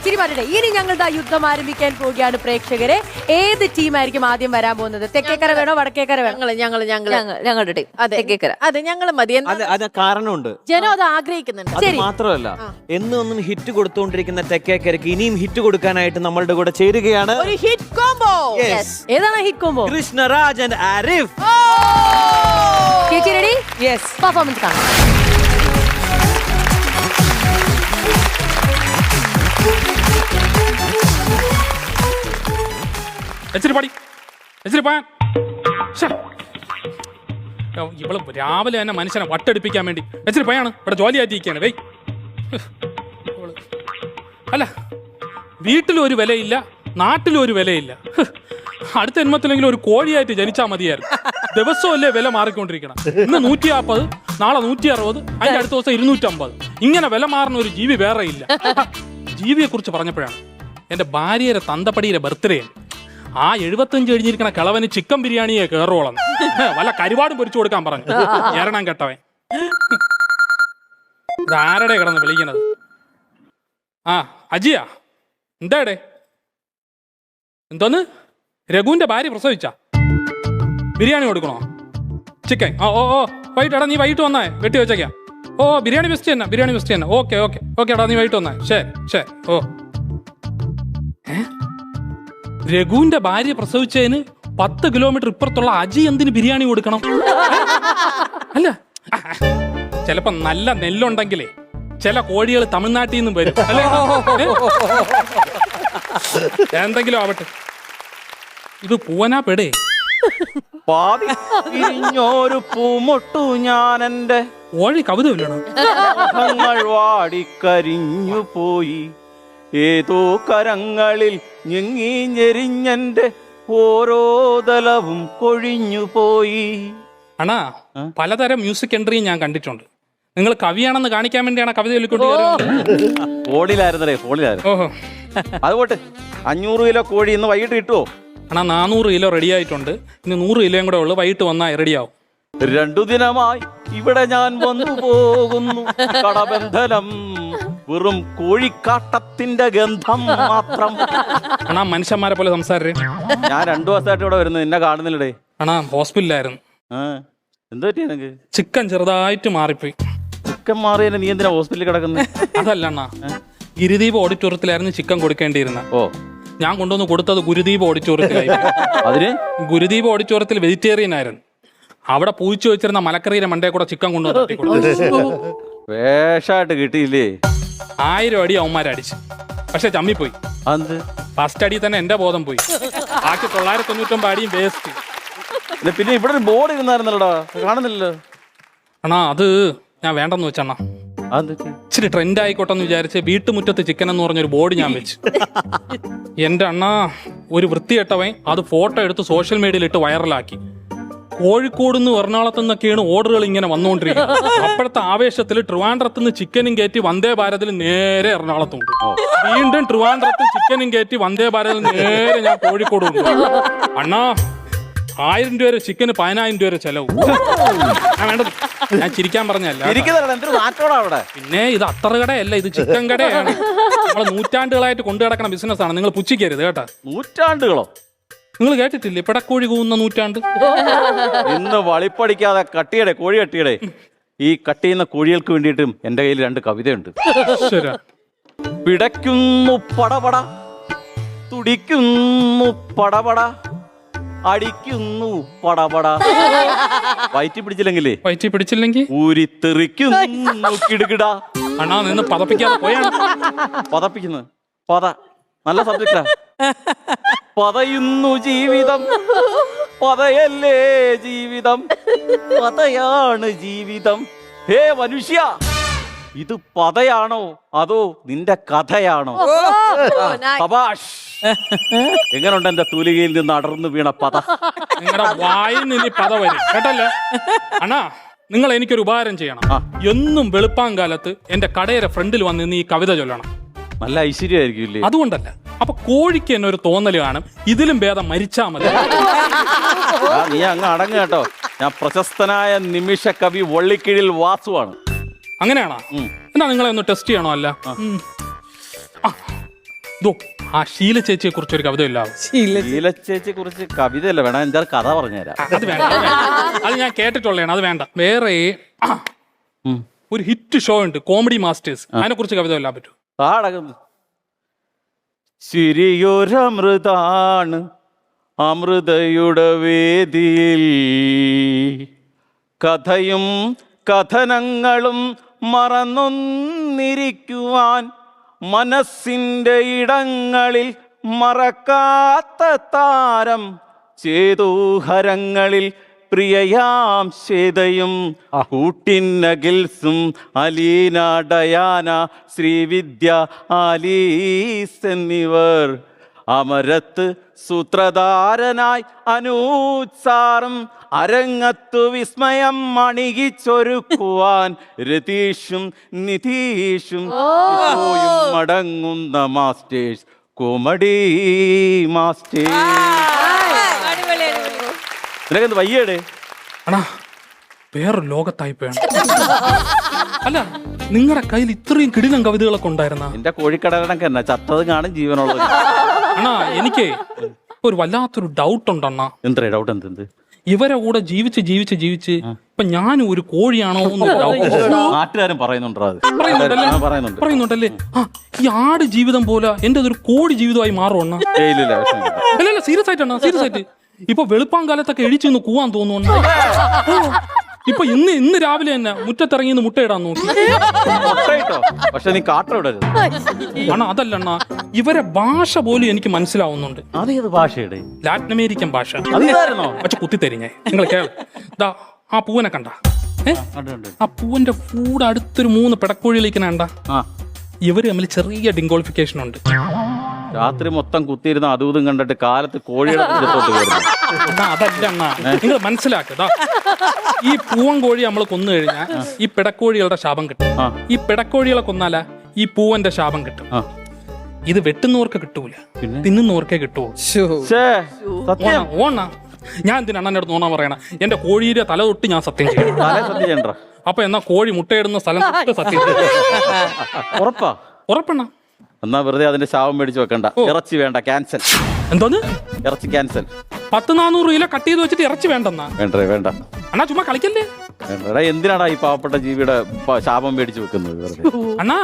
ചിരി മാറ്റട്ടെ. ഇനി ഞങ്ങളുടെ യുദ്ധം ആരംഭിക്കാൻ പോവുകയാണ് പ്രേക്ഷകരെ. ഏത് ടീമായിരിക്കും ആദ്യം വരാൻ പോകുന്നത്? തെക്കേക്കര വേണോ വടക്കേക്കര വേണോ? ഞങ്ങളുടെ ടീം. തെക്കേക്കര. അതെ, ഞങ്ങള് മതി. അത് കാരണമുണ്ട്. ജനം അത് ആഗ്രഹിക്കുന്നുണ്ട്. അത് മാത്രമല്ല, എന്നും ഹിറ്റ് കൊടുത്തുകൊണ്ടിരിക്കുന്ന തെക്കേക്കരക്ക് ഇനിയും ഹിറ്റ് കൊടുക്കാനായിട്ട് നമ്മളുടെ കൂടെ ചേരുകയാണ് ഒരു ഹിറ്റ് കോംബോ. ഏതാണ് hit combo? Krishnaraj and Arif. ചേച്ചി റെഡി? യെസ്. പെർഫോമൻസ് കാണാം. ഇവള് രാവിലെ തന്നെ മനുഷ്യനെ വട്ടെടുപ്പിക്കാൻ വേണ്ടി എച്ചിരി പോയാണ് ഇവിടെ ജോലിയായിട്ടിരിക്കുകയാണ്. വെയ് അല്ല, വീട്ടിലും ഒരു വിലയില്ല, നാട്ടിലും ഒരു വിലയില്ല. അടുത്ത ജന്മത്തിലെങ്കിലും ഒരു കോഴിയായിട്ട് ജനിച്ചാൽ മതിയായിരുന്നു. ദിവസമല്ലേ വില മാറിക്കൊണ്ടിരിക്കണം. ഇന്ന് 150, നാളെ 160, അതിന്റെ അടുത്ത ദിവസം 250. ഇങ്ങനെ വില മാറുന്ന ഒരു ജീവി വേറെ ഇല്ല. ജീവിയെ കുറിച്ച് പറഞ്ഞപ്പോഴാണ് എന്റെ ഭാര്യയുടെ തന്തപ്പടിയുടെ ബർത്ത്ഡേ. ആ 75 കഴിഞ്ഞിരിക്കണ കിളവന് ചിക്കൻ ബിരിയാണിയെ കയറുവോളം വല്ല കരുവാടും പൊരിച്ചു കൊടുക്കാൻ പറഞ്ഞു. ഏറണം കേട്ടവൻ. ഇതാരുടെ കിടന്ന് വിളിക്കണത്? ആ അജിയാ, എന്താടേ? എന്തോന്ന്? രഘുവിന്റെ ഭാര്യ പ്രസവിച്ച ബിരിയാണി കൊടുക്കണോ? ചിക്കൻ? ഓ വൈകിട്ട് എടാ, നീ വൈകിട്ട് വന്നേ, വെട്ടി വെച്ചേക്കാം. ഓ ബിരിയാണി ബെസ്റ്റ് തന്നെ, ബിരിയാണി ബെസ്റ്റ് തന്നെ. ഓക്കെ എടാ, നീ വൈകിട്ട് വന്നേ. ശരി. ഓ രഘുവിന്റെ ഭാര്യ പ്രസവിച്ചതിന് 10 കിലോമീറ്റർ ഇപ്പുറത്തുള്ള അജി എന്തിന് ബിരിയാണി കൊടുക്കണം? അല്ല, ചിലപ്പോ നല്ല നെല്ലുണ്ടെങ്കിലേ ചില കോഴികൾ തമിഴ്നാട്ടിൽ നിന്നും വരും അല്ലേ? എന്തെങ്കിലും ആവട്ടെ, ഇത് പൂവനാ പെടേ. പാതിരിഞ്ഞൊരു പൂമൊട്ടു ഞാൻ എന്റെ കോഴി കവിത ഇല്ലണം. വാടിക്കരിഞ്ഞു പോയി, ഏതോ കരങ്ങളിൽ ഞെങ്ങി ഞെരിഞ്ഞെന്റെ ഓരോ തലവും കൊഴിഞ്ഞു പോയി. അണ്ണാ, പലതരം മ്യൂസിക് എൻട്രിയും ഞാൻ കണ്ടിട്ടുണ്ട്. നിങ്ങൾ കവിയാണെന്ന് കാണിക്കാൻ വേണ്ടിയാണ് കവിത ചൊല്ലിക്കൊണ്ട് ഫോണിലായിരുന്നേ, ഫോണിലായിരുന്നു. ഓഹോ, അതുപോട്ടെ. 500 കിലോ കോഴി ഇന്ന് വൈകിട്ട് കിട്ടുമോ? അണ്ണാ 400 കിലോ റെഡി ആയിട്ടുണ്ട്. ഇനി 100 കിലോയും കൂടെ ഉള്ളു. വൈകിട്ട് വന്നാൽ റെഡിയാവും. 2 ദിനമായി ഇവിടെ ഞാൻ വന്നു പോകുന്നു, കടബന്ധനം വെറും കോഴിക്കാട്ടത്തിന്റെ ഗന്ധം മാത്രം. അണ്ണാ മനുഷ്യന്മാരെ പോലെ സംസാരേ. ഞാൻ 2 ദിവസമായിട്ട് ഇവിടെ വരുന്നു, എന്നെ കാണുന്നില്ലടേ. അണ്ണാ ഹോസ്പിറ്റലായിരുന്നു. എന്താ പറ്റി എനിക്ക്? ചിക്കൻ ചെറുതായിട്ട് മാറിപ്പോയി. ചിക്കൻ മാറിയ നീ എന്തിനാ ഹോസ്പിറ്റലിൽ കിടക്കുന്നത്? അതല്ല അണ്ണാ, ഗിരിദീപ് ഓഡിറ്റോറിയത്തിലായിരുന്നു ചിക്കൻ കൊടുക്കേണ്ടിയിരുന്നത്. ഓ, ഞാൻ കൊണ്ടുവന്ന് കൊടുത്തത് ഗുരുദീപ് ഓഡിറ്റോറിയത്തിലായി. അതിന് ഗുരുദീപ് ഓഡിറ്റോറിയത്തിൽ വെജിറ്റേറിയൻ ആയിരുന്നു. അവിടെ പൂച്ചു വെച്ചിരുന്ന മലക്കറിയുടെ മണ്ടേ കൂടെ ചിക്കൻ കൊണ്ടുവന്നു വേഷായിട്ട് കിട്ടിയില്ലേ? 1000 അടി അവന്മാരടിച്ചു. പക്ഷെ ചമ്മിപ്പോയി. ഫസ്റ്റ് അടി തന്നെ എന്റെ ബോധം പോയി. ബാക്കി 999 അടിയും വേസ്റ്റ്. പിന്നെ ഇവിടെ ഒരു ബോർഡ് ഇരുന്നായിരുന്നല്ലോടാ, കാണുന്നില്ലല്ലോ. അണ്ണാ അത് ഞാൻ വേണ്ടെന്ന് വെച്ചണ്ണാ. ഇച്ചിരി ട്രെൻഡ് ആയിക്കോട്ടെ എന്ന് വിചാരിച്ച് വീട്ടുമുറ്റത്ത് ചിക്കൻ എന്ന് പറഞ്ഞൊരു ബോർഡ് ഞാൻ വെച്ചു. എന്റെ അണ്ണാ, ഒരു വൃത്തികെട്ടവൻ അത് ഫോട്ടോ എടുത്ത് സോഷ്യൽ മീഡിയയിൽ ഇട്ട് വൈറലാക്കി. കോഴിക്കോട് നിന്ന് എറണാകുളത്തു നിന്നൊക്കെയാണ് ഓർഡറുകൾ ഇങ്ങനെ വന്നുകൊണ്ടിരിക്കുന്നത്. അപ്പോഴത്തെ ആവേശത്തിൽ ട്രിവാൻഡ്രത്ത് നിന്ന് ചിക്കനും കയറ്റി വന്ദേ ഭാരതിൽ നേരെ എറണാകുളത്തുണ്ട്. വീണ്ടും ട്രിവാൻഡ്രത്ത് ചിക്കനും കയറ്റി വന്ദേ ഭാരതിൽ നേരെ ഞാൻ കോഴിക്കോട് ഉണ്ട്. അണ്ണാ 1000 രൂപ ചിക്കന് 10000 രൂപ ചെലവ്. വേണ്ടത് ഞാൻ ചിരിക്കാൻ പറഞ്ഞല്ല. പിന്നെ ഇത് അത്തറ് കടയല്ല, ഇത് ചിക്കൻ കടയാണ്. നമ്മൾ നൂറ്റാണ്ടുകളായിട്ട് കൊണ്ടു കിടക്കണ ബിസിനസ്സാണ്. നിങ്ങൾ പുച്ഛിക്കരുത് കേട്ടാ. നൂറ്റാണ്ടുകളോ? നിങ്ങൾ കേട്ടിട്ടില്ലേ പിടക്കോഴി കൂവുന്ന നൂറ്റാണ്ട്? ഇന്ന് വളിപ്പടിക്കാതെ കട്ടിയടെ കോഴി കട്ടിയടെ. ഈ കട്ട് ചെയ്യുന്ന കോഴികൾക്ക് വേണ്ടിയിട്ടും എന്റെ കയ്യിൽ 2 കവിതയുണ്ട്. പിടയ്ക്കുന്നു പടപട, തുടിക്കുന്നു പടപട, അടിക്കുന്നു പടപട. വയറ്റി പിടിച്ചില്ലെങ്കിൽ ഊരിത്തെറിക്കുന്നു കിടുകിട. അണ്ണാ നിന്ന് പതപ്പിക്കാതെ പോയാണ്. പതപ്പിക്കുന്നു പത നല്ല സബ്ജക്റ്റാ. പതയുന്നു ജീവിതം, പതയല്ലേ ജീവിതം, പതയാണ് ജീവിതം. ഹേ മനുഷ്യ, ഇത് പതയാണോ അതോ നിന്റെ കഥയാണോ? സബാഷ്. എങ്ങനുണ്ട് എന്റെ തൂലികയിൽ നിന്ന് അടർന്നു വീണ പത? നിങ്ങളുടെ വായിൽ നിന്ന് പത വരും കേട്ടല്ലേ? അണ്ണാ, നിങ്ങൾ എനിക്കൊരു ഉപകാരം ചെയ്യണം. എന്നും വെളുപ്പാങ്കാലത്ത് എന്റെ കടയുടെ ഫ്രണ്ടിൽ വന്ന് നിന്ന് ഈ കവിത ചൊല്ലണം. നല്ല ഐശ്വര്യമായിരിക്കും. അതുകൊണ്ടല്ല, അപ്പൊ കോഴിക്ക് തന്നെ ഒരു തോന്നല് കാണും, ഇതിലും ഭേദം മരിച്ചാ മതി. നീ അങ്ങ് അടങ്ങ് കേട്ടോ. ഞാൻ പ്രശസ്തനായ നിമിഷ കവി വള്ളിക്കിഴിൽ വാസുവാണ്. അങ്ങനെയാണോ? എന്നാ നിങ്ങളെ ഒന്ന് ടെസ്റ്റ് ചെയ്യണോ? അല്ല, ദോ ആ ശീല ചേച്ചിയെ കുറിച്ച് ഒരു കവിത ഇല്ലാവും. ശീലച്ചേച്ചിയെ കുറിച്ച് കവിതയല്ല വേണം, എന്താ കഥ പറഞ്ഞുതരാം. അത് വേണ്ട, അത് വേണ്ട. അത് ഞാൻ കേട്ടിട്ടുള്ളതാണ്, അത് വേണ്ട. വേറെ ഒരു ഹിറ്റ് ഷോ ഉണ്ട്, കോമഡി മാസ്റ്റേഴ്സ്. അതിനെ കുറിച്ച് കവിത എല്ലാം പറ്റൂ. പാടകുന്നു. ചിരിയൊരമൃതാണ് അമൃതയുടെ വേദിയിൽ, കഥയും കഥനങ്ങളും മറന്നൊന്നിരിക്കുവാൻ, മനസ്സിൻ്റെ ഇടങ്ങളിൽ മറക്കാത്ത താരം, ചേതോഹരങ്ങളിൽ പ്രിയയാം ശ്വേതയും, കൂട്ടിന്നഗിൽസും അലീന ഡയാന ശ്രീവിദ്യ ആലീസ് എന്നിവർ, അമരത്ത് സൂത്രധാരനായി അനൂത്സാറും, അരങ്ങത്തു വിസ്മയം അണിയിച്ചൊരുക്കുവാൻ രതീഷും നിതീഷും മടങ്ങുന്ന മാസ്റ്റേഴ്സ്, കോമഡി മാസ്റ്റേഴ്സ്. നിനക്കെന്ത് വയ്യേടേ? അണാ വേറൊരു ലോകത്തായി പോയാണ്. അല്ല, നിങ്ങളുടെ കയ്യിൽ ഇത്രയും കിടിലം കവിതകളൊക്കെ ഉണ്ടായിരുന്ന? എന്റെ കോഴിക്കടലൊക്കെ എന്നാ ചത്തത് കാണും ജീവനുള്ളത്. അണ്ണാ എനിക്ക് ഒരു വല്ലാത്തൊരു ഡൗട്ട് ഉണ്ടണ്ണാ. എന്താ ഡൗട്ട്? എന്ത്? ഇവരെ കൂടെ ജീവിച്ച് ജീവിച്ച് ജീവിച്ച് ഇപ്പൊ ഞാനും ഒരു കോഴിയാണോ എന്ന് നാട്ടുകാരും പറയുന്നുണ്ടോ? അത് പറയുന്നുണ്ട്. പറയുന്നുണ്ടല്ലേ? ആ ഈ ആട് ജീവിതം പോലെ എന്റെ ഒരു കോഴി ജീവിതമായി മാറും അണ്ണാ. അല്ല സീരിയസ് ആയിട്ടാണ്, സീരിയസ് ആയിട്ട്. ഇപ്പൊ വെളുപ്പാങ്കാലത്തൊക്കെ എഴിച്ചൊന്ന് കൂവാൻ തോന്നുന്നു. ഇപ്പൊ ഇന്ന് രാവിലെ തന്നെ മുറ്റത്തിറങ്ങി മുട്ടയിടാൻ നോക്കി. പക്ഷെ നീ കാട്ടവിടരുത് അണ്ണാ. അതല്ല അണ്ണാ, ഇവരെ ഭാഷ പോലും എനിക്ക് മനസ്സിലാവുന്നുണ്ട്. അതേത് ഭാഷയുടെ? ലാറ്റിൻ അമേരിക്കൻ ഭാഷ. പക്ഷെ കുത്തിത്തരിഞ്ഞേ നിങ്ങൾ കേൾ. ദാ ആ പൂവനെ കണ്ട? ആ പൂവന്റെ കൂടെ അടുത്തൊരു 3 പിടക്കോഴിയിലേക്ക് കണ്ട? ഇവര് തമ്മിൽ ചെറിയ ഡിങ്കോളിഫിക്കേഷൻ ഉണ്ട്. രാത്രി മൊത്തം കുത്തിയിരുന്ന അതും കണ്ടിട്ട് കാലത്ത് കോഴിയുടെ അതല്ല അണ്ണാ, നിങ്ങൾ മനസ്സിലാക്കുക. ഈ പൂവൻ കോഴി നമ്മൾ കൊന്നു കഴിഞ്ഞാൽ ഈ പിടക്കോഴികളുടെ ശാപം കിട്ടും. ഈ പിടക്കോഴികളെ കൊന്നാല ഈ പൂവന്റെ ശാപം കിട്ടും. ഇത് വെട്ടുന്നവർക്ക് കിട്ടൂല, തിന്നുന്നവർക്കേ കിട്ടൂ. ഓണ ഞാൻ എന്തിനാ അണ്ണൻ്റെ അടുത്ത് നോണ പറയണ? എന്റെ കോഴിയുടെ തല തൊട്ട് ഞാൻ സത്യം ചെയ്യണം. അപ്പൊ എന്നാ കോഴി മുട്ടയിടുന്ന സ്ഥലം തൊട്ട് സത്യം ഉറപ്പാ? ഉറപ്പെണ്ണ. എന്നാ വെറുതെ അതിന്റെ ശാപം മേടിച്ചു വെക്കണ്ട. ഇറച്ചി വേണ്ട, ക്യാൻസൽ. എന്തോന്ന്? ഇറച്ചി ക്യാൻസൽ. 100-400 കിലോ കട്ട് ചെയ്ത് വെച്ചിട്ട് ഇറച്ചി വേണ്ടെന്നാ? വേണ്ട അണ്ണാ ചുമ്മാ കളിക്കല്ലേ. എന്തിനാടാ ഈ പാവപ്പെട്ട ജീവിയുടെ ശാപം മേടിച്ചു വെക്കുന്നത്? അണ്ണാ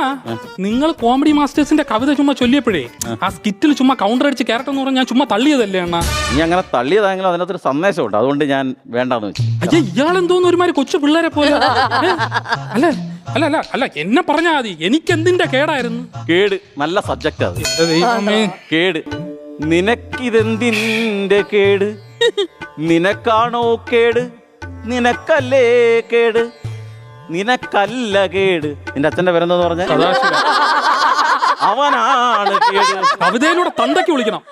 നിങ്ങൾ കോമഡി മാസ്റ്റേഴ്സിന്റെ കവിത ചുമ്മാ ചൊല്ലിയപ്പോഴേ ആ സ്കിറ്റിൽ ചുമ്മാ കൗണ്ടർ അടിച്ച് ക്യാരക്ടർ എന്ന് പറഞ്ഞാൽ ഞാൻ ചുമ്മാ തള്ളിയതല്ലേ അണ്ണാ? നീ അങ്ങനെ തള്ളിയതാണെങ്കിലും അതിനകത്തൊരു സന്ദേശമുണ്ട്, അതുകൊണ്ട് ഞാൻ വേണ്ടാന്ന് വെച്ചു. അയ്യ ഇയാളെന്തോന്ന് ഒരുമാതിരി കൊച്ചു പിള്ളേരെ പോലെ. അല്ല അല്ല അല്ല അല്ല എന്നെ പറഞ്ഞാ മതി. എനിക്കെന്തിന്റെ കേടായിരുന്നു? കേട് നല്ല സബ്ജക്റ്റ് അത്. കേട്. നിനക്കിതെന്തിന്റെ കേട്? നിനക്കാണോ കേട്? നിനക്കല്ലേ കേട്? നിനക്കല്ല കേട്. നിന്റെ അച്ഛന്റെ പേരെന്താന്ന് പറഞ്ഞ? അവനാണ് കേട്. കവിതയിലൂടെ തന്തയ്ക്ക് വിളിക്കണം.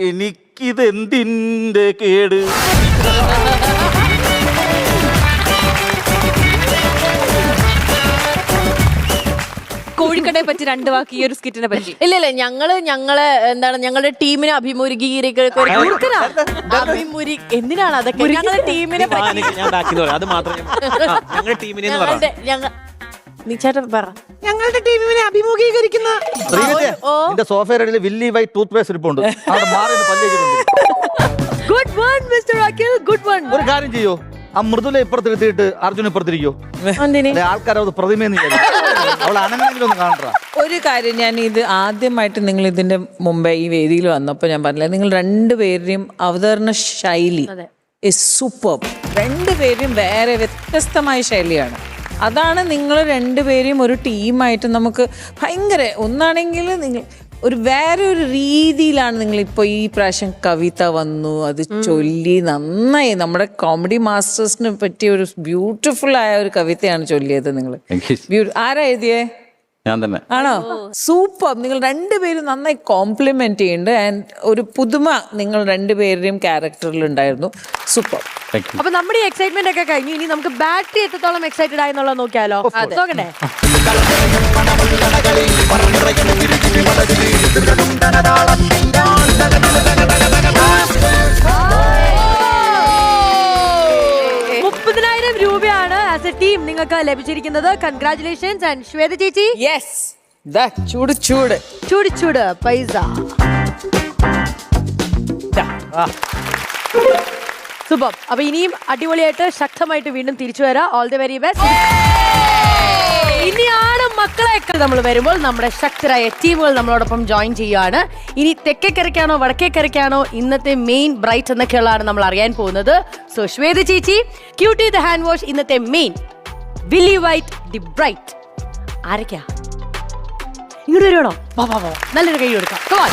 എനിക്കിതെന്തിന്റെ കേട്? കോഴിക്കടയെ പറ്റി 2 വാക്ക് ഈ ഒരു സ്കിറ്റിനെ പറ്റി. ഇല്ല ഞങ്ങളെ എന്താണ് ഞങ്ങളുടെ ടീമിനെ എന്തിനാണ് അതൊക്കെ? ഞങ്ങളുടെ ടീമിനെ പറ്റി അത് മാത്രം ഞങ്ങളുടെ ടീമിനെ നീ ചേട്ടൻ പറ. ഞങ്ങളുടെ ടീമിനെ അഭിമുഖീകരിക്കുന്ന സോഫയുടെ വില്ലി വൈറ്റ് ടൂത്ത് പേസ്റ്റ് ഇരിപ്പുണ്ട്. Good one mister Akhil, good one. ഒരു കാര്യം ചെയ്യോ, ആ മൃദുല ഇപ്പുറത്തിരുത്തിയിട്ട് അർജുന ഇപ്പുറത്തിരിക്കോ. ആൾക്കാരത് പ്രതിമയെന്ന് അവൾ അനങ്ങനെങ്കിലും ഒന്ന് കാണണ്ട. ഒരു കാര്യം, ഞാൻ ഇത് ആദ്യമായിട്ട് നിങ്ങൾ ഇതിന്റെ മുമ്പേ ഈ വേദിയിൽ വന്നപ്പോൾ ഞാൻ പറഞ്ഞില്ല, നിങ്ങൾ 2 പേരുടെയും അവതരണ ശൈലി സൂപ്പർ. 2 പേരും വേറെ വ്യത്യസ്തമായ ശൈലിയാണ്. അതാണ് നിങ്ങൾ 2 പേരെയും ഒരു ടീമായിട്ട് നമുക്ക് ഭയങ്കര ഒന്നാണെങ്കിൽ നിങ്ങൾ ഒരു വേറെ ഒരു രീതിയിലാണ് നിങ്ങളിപ്പോൾ ഈ പ്രാവശ്യം കവിത വന്നു, അത് ചൊല്ലി നന്നായി. നമ്മുടെ കോമഡി മാസ്റ്റേഴ്സിനെ പറ്റിയ ഒരു ബ്യൂട്ടിഫുൾ ആയ ഒരു കവിതയാണ് ചൊല്ലിയത് നിങ്ങൾ. ആരാ എഴുതിയേ? ഞാൻ തന്നെ. ആണോ? സൂപ്പർ. നിങ്ങൾ 2 പേരും നന്നായി കോംപ്ലിമെന്റ് ചെയ്യുന്നുണ്ട്. ആൻഡ് ഒരു പുതുമ നിങ്ങൾ 2 പേരുടെയും ക്യാരക്ടറിൽ ഉണ്ടായിരുന്നു. സൂപ്പർ. അപ്പൊ നമ്മുടെ എക്സൈറ്റ്മെന്റ് ഒക്കെ കഴിഞ്ഞു. ഇനി നമുക്ക് ബാറ്ററി എത്രത്തോളം എക്സൈറ്റഡ് ആയെന്നുള്ളത് നോക്കിയാലോ? നോക്കണ്ടേ? രൂപയാണ് ആസ് എ ടീം നിങ്ങൾക്ക് ലഭിച്ചിരിക്കുന്നത്. കൺഗ്രാറ്റുലേഷൻസ്. ആൻഡ് ശ്വേത ചേച്ചി, യെസ്, ദാ ചൂട് ചൂട്. ചൂട് ചൂട് പൈസ. സൂപ്പർ. അപ്പൊ ഇനിയും അടിപൊളിയായിട്ട് ശക്തമായിട്ട് വീണ്ടും തിരിച്ചു വരാം. All the very best. ഇനിയാണ് മക്കളെയൊക്കെ നമ്മൾ വരുമ്പോൾ നമ്മുടെ ശക്തരായ ടീമുകൾ നമ്മളോടൊപ്പം ജോയിൻ ചെയ്യുകയാണ്. ഇനി തെക്കേക്കരയ്ക്കാണോ വടക്കേക്കരയ്ക്കാണോ ഇന്നത്തെ മെയിൻ ബ്രൈറ്റ് എന്നൊക്കെയുള്ളതാണ് നമ്മൾ അറിയാൻ പോകുന്നത്. സോ ശ്വേത ചേച്ചി, ക്യൂട്ടി ദ ഹാൻഡ് വാഷ് ഇന്നത്തെ main, Willy white the bright ആരൊക്കെയാ? ഇങ്ങോട്ട് വരുവാണോ? വാ വാ വാ, നല്ലൊരു കൈ കൊടുക്കാം. Come on.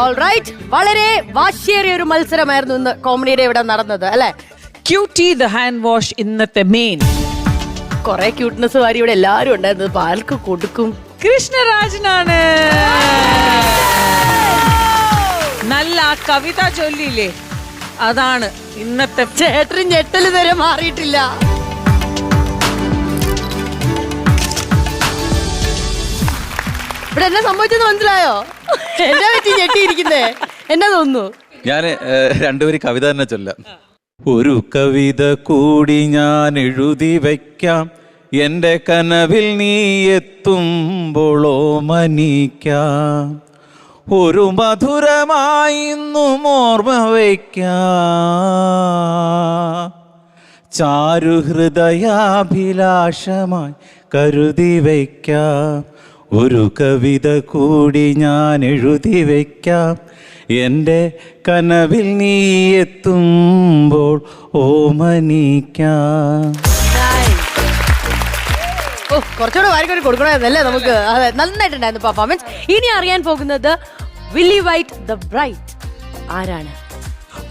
Alright. വളരെ വാശിയേറിയ ഒരു മത്സരമായിരുന്നു ഇന്ന് കോമഡിയുടെ ഇവിടെ നടന്നത് അല്ലെ? ക്യൂട്ടി ദ ഹാൻഡ് വാഷ് ഇന്നത്തെ മെയിൻ. കൊറേ ക്യൂട്ട്നെസ് വാരി ഇവിടെ എല്ലാരും ഉണ്ടായിരുന്നത്. പാൽക്ക് കൊടുക്കും. കൃഷ്ണരാജനാണ്. നല്ല ആ കവിത ചൊല്ലിയില്ലേ, അതാണ് ഇന്നത്തെ. ചേട്ടനും ഞെട്ടല് വരെ മാറിയിട്ടില്ല. ഇവിടെ എന്നാ സംഭവിച്ചെന്ന് മനസ്സിലായോ? എന്നാ പറ്റി ഞെട്ടിയിരിക്കുന്നേ? എന്നാ തോന്നുന്നു? ഞാൻ രണ്ടുപേരും കവിത തന്നെ ചൊല്ലാം. ഒരു കവിത കൂടി ഞാൻ എഴുതി വയ്ക്കാം, എൻ്റെ കനവിൽ നീ എത്തുമ്പോളോ മനിക്കാം, ഒരു മധുരമായിന്നും ഓർമ്മ വയ്ക്കാം, ചാരുഹൃദയാഭിലാഷമായി കരുതി വയ്ക്കാം, ഒരു കവിത കൂടി ഞാൻ എഴുതി വയ്ക്കാം, എൻ്റെ കനവിൽ നീ എത്തുമ്പോൾ ഓമനിക്കാം. ഓ, കുറച്ചുകൂടെ വാരിക്കൊരു കൊടുക്കണമായിരുന്നല്ലേ നമുക്ക്. അതെ, നന്നായിട്ടുണ്ടായിരുന്നു പെർഫോമൻസ്. ഇനി അറിയാൻ പോകുന്നത് വില്ലി വൈറ്റ് ദ ബ്രൈറ്റ് ആരാണ്?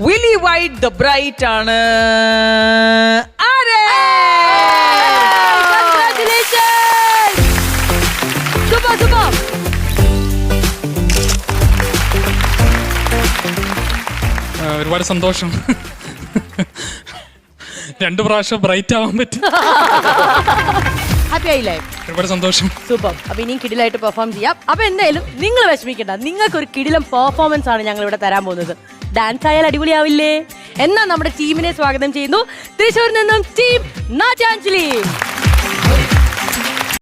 വില്ലി വൈറ്റ് ദ ബ്രൈറ്റ് ആണ്. ആരെ? Super super. ഒരുപാട് സന്തോഷം. 2 പ്രാവശ്യം ബ്രൈറ്റ് ആവാൻ പറ്റി. ഹാപ്പി ആയില്ലേ? ഒരുപാട് സന്തോഷം. സൂപ്പർ. അപ്പൊ ഇനിയും കിടിലായിട്ട് പെർഫോം ചെയ്യാം. അപ്പൊ എന്തായാലും നിങ്ങൾ വിഷമിക്കണ്ട, നിങ്ങൾക്ക് ഒരു കിടിലം പെർഫോമൻസ് ആണ് ഞങ്ങൾ ഇവിടെ തരാൻ പോകുന്നത്. ഡാൻസ് ആയാൽ അടിപൊളിയാവില്ലേ? എന്നാ നമ്മുടെ ടീമിനെ സ്വാഗതം ചെയ്യുന്നു. തൃശ്ശൂരിൽ നിന്നും ടീം നാചാഞ്ജലി.